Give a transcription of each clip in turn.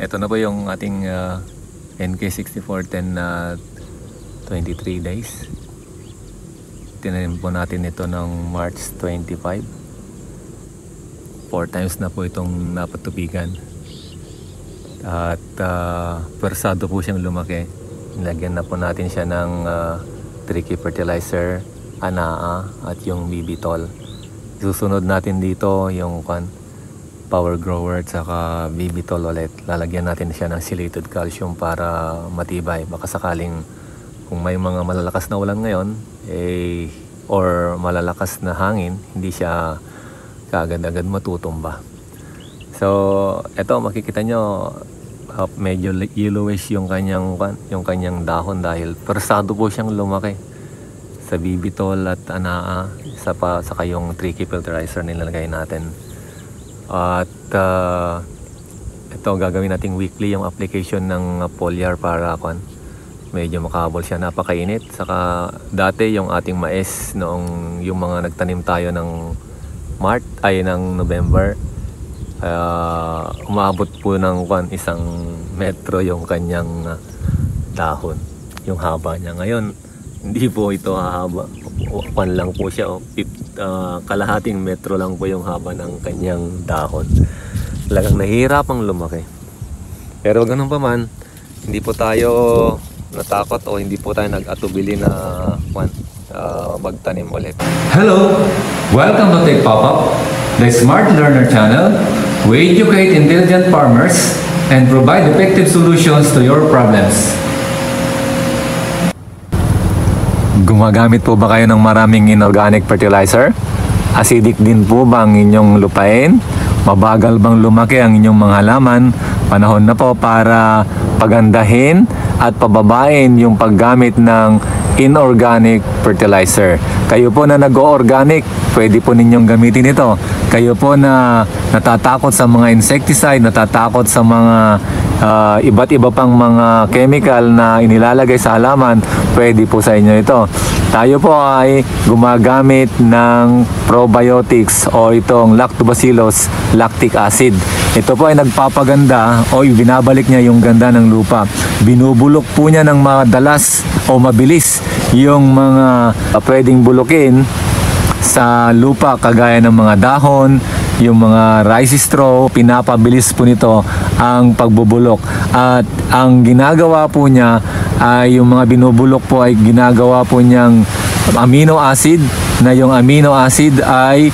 Ito na po yung ating NK6410 na 23 days. Tinanim po natin ito ng March 25. 4 times na po itong napatubigan. At persado po siyang lumaki. Nilagyan na po natin siya ng tricky fertilizer, anaa at yung bibitol. Susunod natin dito yung power grower at saka bibitol ulit. Lalagyan natin siya ng chelated calcium para matibay. Baka sakaling kung may mga malalakas na ulan ngayon or malalakas na hangin, hindi siya kaagad-agad matutumba. So eto, makikita nyo medyo yellowish yung kanyang dahon dahil persado po siyang lumaki sa bibitol at anaa, saka yung tricky fertilizer nilalagay natin. At ito, gagawin nating weekly yung application ng foliar para medyo makabol siya. Napakainit. Saka dati yung ating mais noong yung mga nagtanim tayo ng ng November, umabot po ng 1 metro yung kanyang dahon, yung haba niya. Ngayon hindi po ito haba, lang po siya, kalahating metro lang po yung haba ng kanyang dahon. Talagang nahihirapang lumaki. Pero ganun pa man, hindi po tayo natakot o hindi po tayo nag-atubili na magtanim ulit. Hello! Welcome to Tech Pop-Up, the Smart Learner channel. We educate intelligent farmers and provide effective solutions to your problems. Gumagamit po ba kayo ng maraming inorganic fertilizer? Acidic din po ba ang inyong lupain? Mabagal bang lumaki ang inyong mga halaman? Panahon na po para pagandahin at pababain yung paggamit ng inorganic fertilizer. Kayo po na nag-o-organic, pwede po ninyong gamitin ito. Kayo po na natatakot sa mga insecticide, natatakot sa mga iba't iba pang mga chemical na inilalagay sa halaman, pwede po sa inyo ito. Tayo po ay gumagamit ng probiotics o itong lactobacillus lactic acid. Ito po ay nagpapaganda o binabalik niya yung ganda ng lupa. Binubulok po niya ng madalas o mabilis yung mga pwedeng bulukin sa lupa, kagaya ng mga dahon, yung mga rice straw. Pinapabilis po nito ang pagbubulok. At ang ginagawa po niya ay yung mga binubulok po ay ginagawa po niyang amino acid, na yung amino acid ay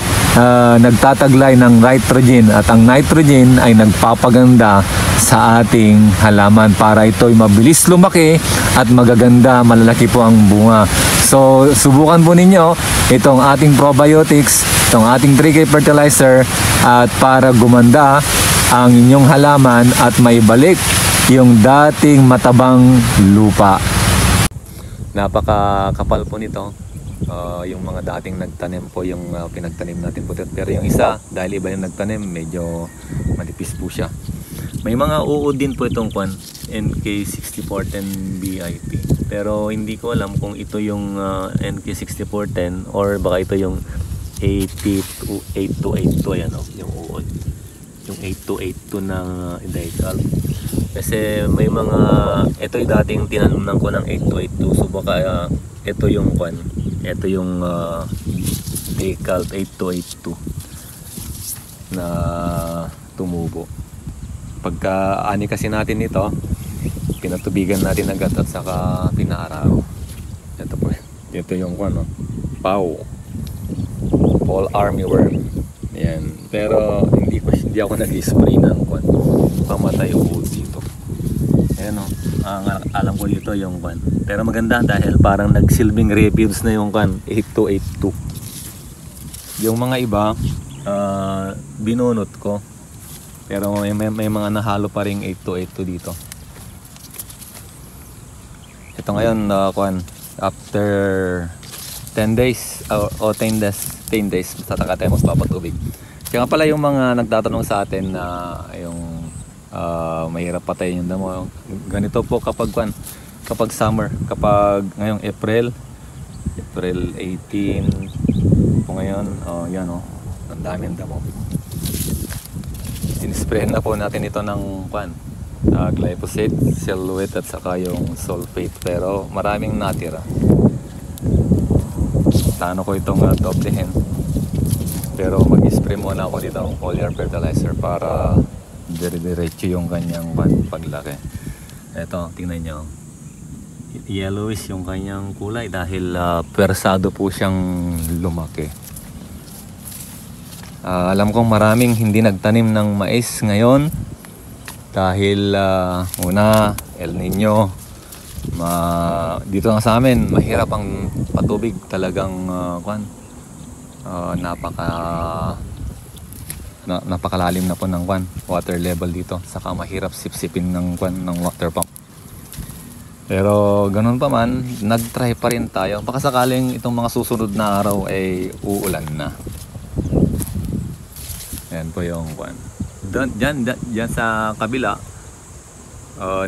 nagtataglay ng nitrogen, at ang nitrogen ay nagpapaganda sa ating halaman para ito'y mabilis lumaki at magaganda, malalaki po ang bunga. So subukan po ninyo itong ating probiotics, itong ating tricky fertilizer, at para gumanda ang inyong halaman at maibalik yung dating matabang lupa. Napakakapal po nito. Yung mga dating nagtanim po yung pinagtanim natin po. Pero yung isa, dahil iba yung nagtanim, medyo manipis po siya. May mga uod din po itong NK6410 BIP. Pero hindi ko alam kung ito yung NK6410 or baka ito yung 8282. Ayan o, yung uod. Yung 8282 na Dical. Kasi may mga, ito yung dating tinanong ko ng 8282. So baka ito yung ito yung Dical 8282 na tumubo. Pagka ani kasi natin ito, pinatubigan natin agad at saka pinaaraw. Ito po, ito yung Pau Fall Armyworm. Yan. Pero hindi ako nag-spray ng pamatay uod dito. Ayan o, alam ko dito yung pero maganda dahil parang nagsilbing refuge na yung 8282. Yung mga iba binunot ko, pero may mga nahalo pa ring 8282 dito. Ito ngayon after 10 days o 10 days tataka tayo magpapatubig. Kaya nga pala yung mga nagtatanong sa atin na yung mahirap patayin yung damo. Ganito po kapag summer, kapag ngayong April 18 po ngayon, yan ang dami ng damo. Sinisprayan na po natin ito ng glyphosate, silhouette at saka yung sulfate, pero maraming natira. Plano ko itong doblehin, pero mag-spray muna ako dito ng foliar fertilizer para dire-diretso yung kanyang paglaki. Eto, tingnan nyo, yellowish yung kanyang kulay dahil persado po siyang lumaki. Alam kong maraming hindi nagtanim ng mais ngayon dahil una, El Nino. Dito nga sa amin mahirap ang patubig, talagang napakalalim na po ng water level dito, saka mahirap sipsipin ng water pump. Pero ganun pa man, nag-try pa rin tayo, baka sakaling itong mga susunod na araw ay uulan na. Yan po yung dyan sa kabila,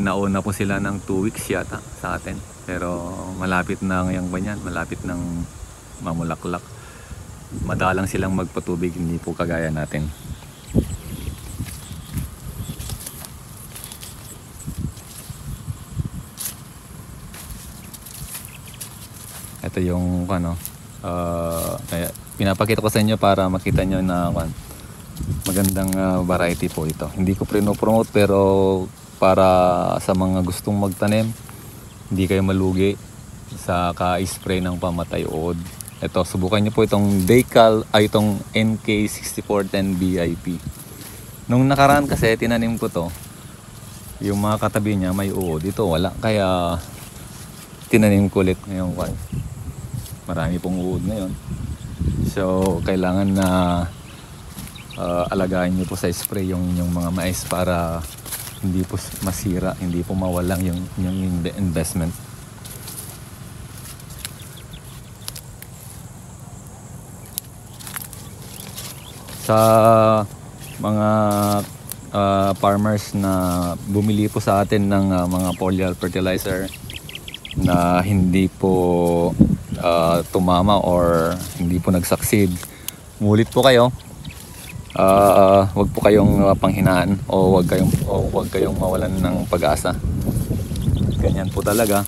nauna po sila ng 2 weeks yata sa atin, pero malapit na ngayong banyan, malapit ng mamulaklak. Madalang silang magpatubig, hindi po kagaya natin. Ito yung pinapakita ko sa inyo para makita nyo na magandang variety po ito. Hindi ko promote, pero para sa mga gustong magtanim, hindi kayo malugi sa ka-spray ng pamatay uod. Ito, subukan nyo po itong Decal, itong NK6410 BIP. Nung nakaraan kasi tinanim ko to, yung mga katabi niya may uod, ito wala, kaya tinanim ko ulit ngayong marami pong uod ngayon. So kailangan na alagaan nyo po sa spray yung mga mais para hindi po masira, hindi po mawalang yung investment. Sa mga farmers na bumili po sa atin ng mga foliar fertilizer na hindi po tumama or hindi po nag-succeed, mulit po kayo. Wag po kayong panghinaan o wag kayong mawalan ng pag-asa. Ganyan po talaga,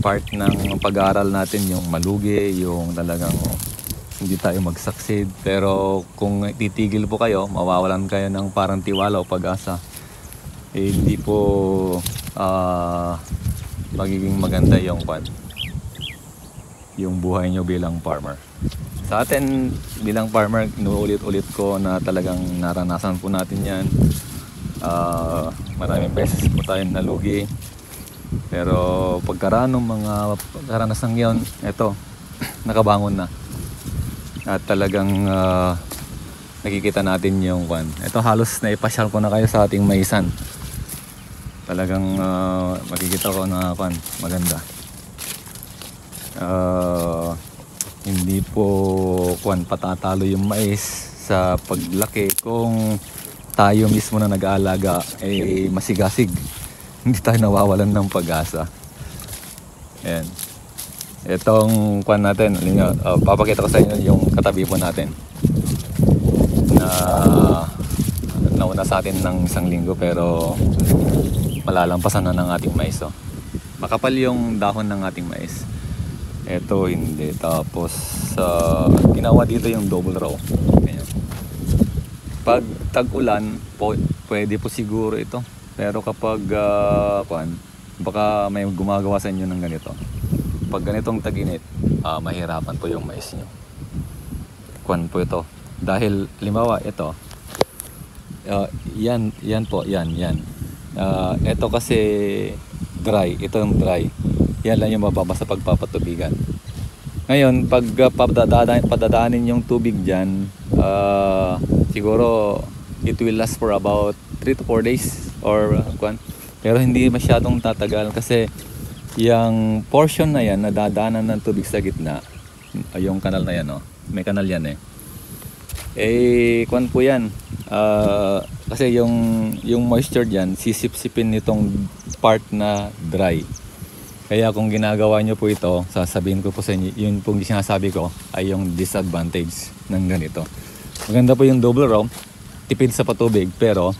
part ng pag-aaral natin yung malugi, yung talagang hindi tayo mag-succeed. Pero kung titigil po kayo, mawawalan kayo ng parang tiwala o pag-asa, hindi po magiging maganda yung buhay nyo bilang farmer. Sa atin bilang farmer, inuulit-ulit ko na talagang naranasan po natin yan. Maraming beses po tayong nalugi, pero pagkaraan ng mga karanasan yon, eto, nakabangon na. At talagang nakikita natin yung ito, halos naipasyal ko na kayo sa ating maisan. Talagang makikita ko na maganda. Hindi po patatalo yung mais sa paglaki kung tayo mismo na nag-aalaga ay masigasig. Hindi tayo nawawalan ng pag-asa. Ayan. Itong natin, papakita ko sa inyo yung katabi po natin na nauna sa atin ng 1 linggo, pero malalampasan na ng ating mais. Makapal yung dahon ng ating mais. Ito hindi. Tapos ginawa dito yung double row. Ganyan. Pag tag-ulan pwede po siguro ito, pero kapag baka may gumagawa sa inyo ng ganito, pag ganitong tag-init, mahirapan po yung mais nyo. Po ito, dahil limbawa ito, yan po, yan. Ito kasi dry, ito yung dry. Yan lang yung mababa sa pagpapatubigan. Ngayon, pag padadaanin yung tubig dyan, siguro it will last for about 3 to 4 days or pero hindi masyadong tatagal, kasi yung portion na yan, nadadaanan ng tubig sa gitna, yung kanal na yan, may kanal yan po yan, kasi yung moisture dyan, sisip-sipin nitong part na dry. Kaya kung ginagawa nyo po ito, sasabihin ko po sa inyo, yun pong sinasabi ko ay yung disadvantage ng ganito. Maganda po yung double row, tipid sa patubig, pero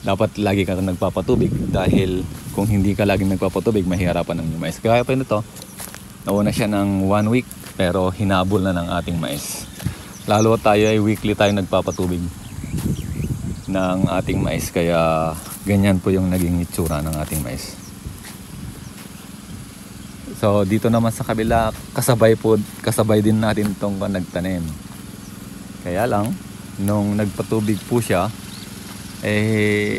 dapat lagi ka nagpapatubig dahil kung hindi ka laging nagpapatubig, mahihirapan ng mais. Kaya pa nito, nauna siya ng 1 week pero hinabol na ng ating mais. Lalo tayo ay weekly tayo nagpapatubig ng ating mais, kaya ganyan po yung naging itsura ng ating mais. So dito naman sa kabila, kasabay din natin itong nagtanim. Kaya lang, nung nagpatubig po siya,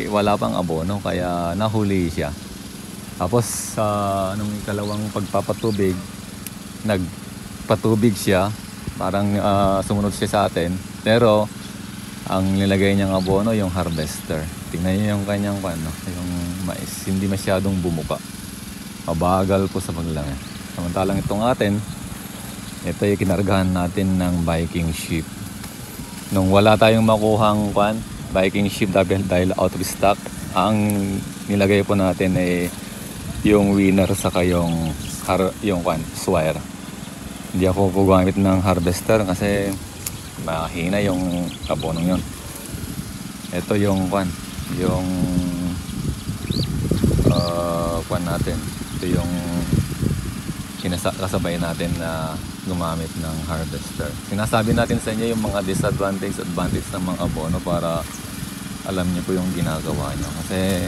wala pang abono kaya nahuli siya. Tapos nung ikalawang pagpapatubig, nagpatubig siya, parang sumunod siya sa atin, pero ang nilagay niyang abono yung harvester. Tingnan niyo yung kanyang yung mais, hindi masyadong bumuka, mabagal po sa paglaki. Samantalang itong atin, ito yung kinargahan natin ng Viking sheep. Nung wala tayong makuhang Viking sheep dahil out of stock, ang nilagay po natin ay yung winner saka yung swire. Hindi ako po gamit ng harvester kasi mahina yung abonong yun. Ito yung natin. Ito yung kasabay natin na gumamit ng harvester. Sinasabi natin sa inyo yung mga advantage ng mga abono para alam niyo po yung ginagawa niyo. Kasi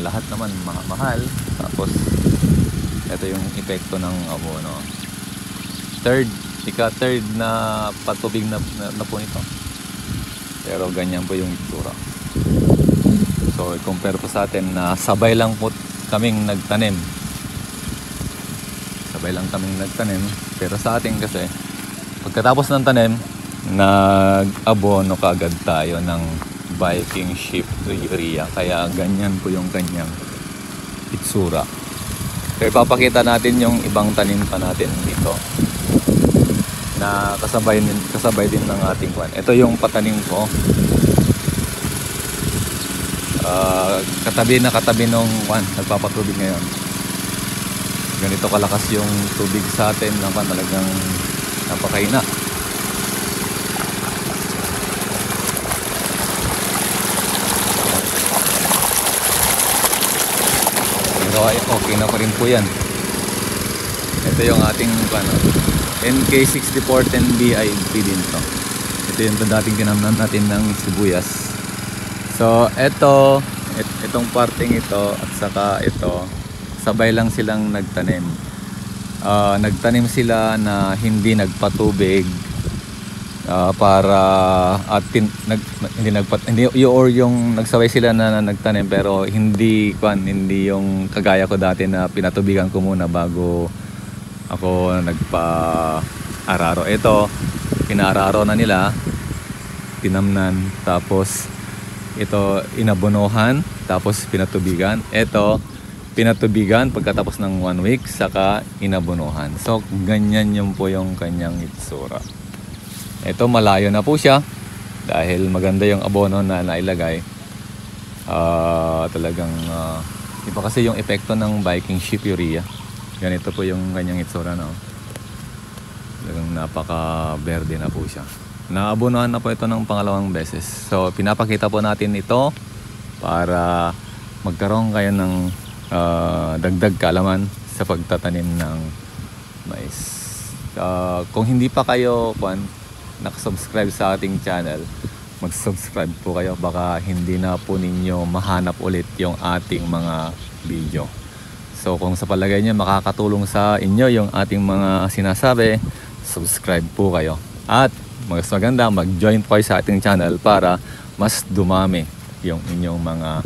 lahat naman mahal. Tapos ito yung epekto ng abono. Third na patubig na po nito. Pero ganyan po yung itsura. So i-compare po sa atin na sabay lang po kaming nagtanim. Pero sa atin kasi, pagkatapos ng tanim, nag-abono kaagad tayo ng Viking sheep urea. Kaya ganyan po yung kanyang itsura. Pero ipapakita natin yung ibang tanim pa natin dito na kasabay din ng ating Ito yung patanim ko. Katabi nung nagpapatubig ngayon. Ganito kalakas yung tubig sa atin na talagang napakahina. Pero okay na pa rin po yan. Ito yung ating NK6410B din to. Ito yung dating tinamnan natin ng sibuyas. So itong parting ito at saka ito, sabay lang silang nagtanim. Nagtanim sila na hindi nagpatubig yung nagsabay sila na nagtanim pero hindi yung kagaya ko dati na pinatubigan ko muna bago ako nagpa-araro. Ito, pinaararo na nila, tinamnan, tapos ito inabonohan, tapos pinatubigan. Ito, pinatubigan pagkatapos ng 1 week, saka inabonohan. So, ganyan yung po yung kanyang itsura. Ito, malayo na po siya dahil maganda yung abono na nailagay. Talagang iba kasi yung epekto ng Viking sheep urea. Ganito po yung kanyang itsura, no? Talagang napaka-berde na po siya. Naabonohan na po ito ng pangalawang beses. So, pinapakita po natin ito para magkaroon kayo ng dagdag kaalaman sa pagtatanim ng mais. Kung hindi pa kayo nakasubscribe sa ating channel, mag-subscribe po kayo. Baka hindi na po ninyo mahanap ulit yung ating mga video. So kung sa palagay niyo makakatulong sa inyo yung ating mga sinasabi, subscribe po kayo. At mas maganda, mag-join po kayo sa ating channel para mas dumami yung inyong mga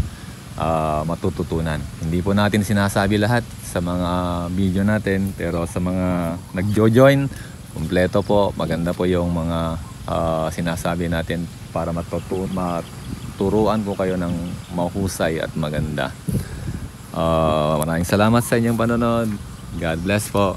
matututunan. Hindi po natin sinasabi lahat sa mga video natin, pero sa mga nag-join, kumpleto po, maganda po yung mga sinasabi natin para maturuan po kayo ng mahusay at maganda. Maraming salamat sa inyong panonood. God bless po.